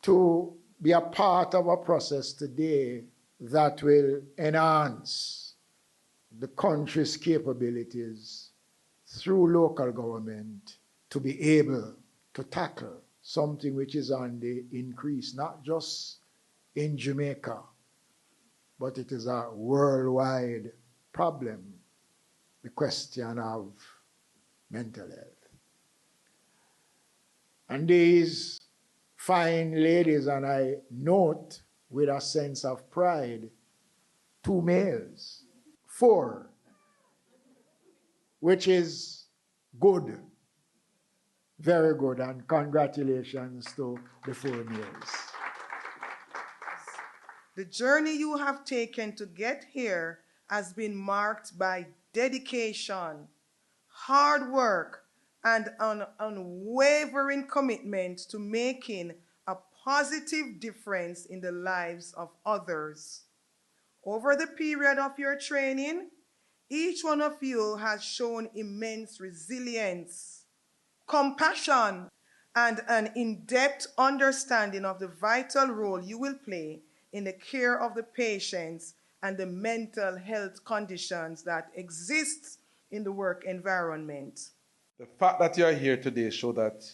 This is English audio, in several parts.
to be a part of a process today that will enhance the country's capabilities through local government to be able to tackle something which is on the increase, not just in Jamaica, but it is a worldwide problem, the question of mental health. And these fine ladies, and I note with a sense of pride, 2 males, 4, which is good, very good, and congratulations to the 4 males. The journey you have taken to get here has been marked by dedication, hard work, and an unwavering commitment to making a positive difference in the lives of others. Over the period of your training, each one of you has shown immense resilience, compassion, and an in-depth understanding of the vital role you will play in the care of the patients and the mental health conditions that exist in the work environment. The fact that you are here today shows that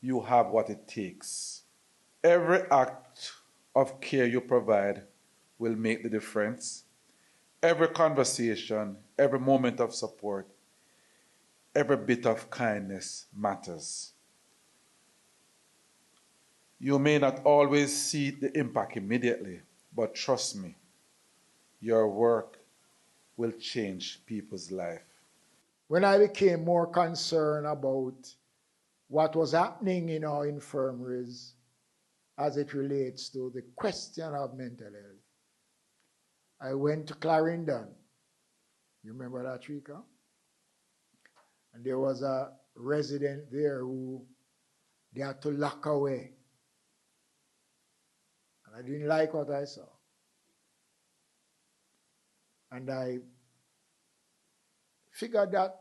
you have what it takes. Every act of care you provide will make the difference. Every conversation, every moment of support, every bit of kindness matters. You may not always see the impact immediately, but trust me, your work will change people's life. When I became more concerned about what was happening in our infirmaries as it relates to the question of mental health, I went to Clarendon. You remember that, Rika? And there was a resident there who they had to lock away. And I didn't like what I saw. And I figured that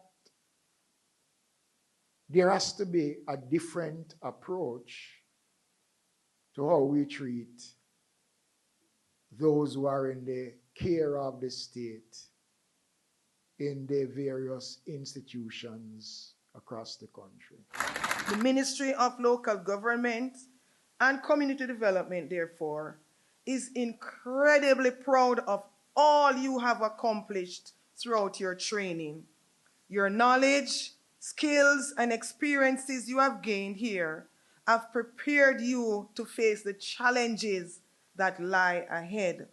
there has to be a different approach to how we treat those who are in the care of the state in the various institutions across the country. The Ministry of Local Government and Community Development, therefore, is incredibly proud of all you have accomplished throughout your training. Your knowledge, skills, and experiences you have gained here have prepared you to face the challenges that lie ahead.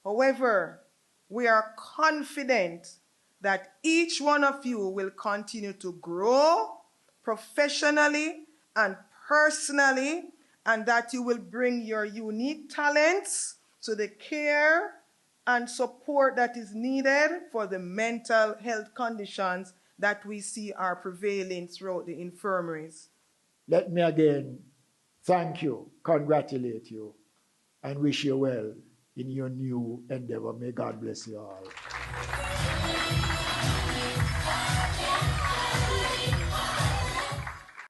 However, we are confident that each one of you will continue to grow professionally and personally, and that you will bring your unique talents to the care and support that is needed for the mental health conditions that we see are prevailing throughout the infirmaries. Let me again thank you, congratulate you, and wish you well in your new endeavor. May God bless you all.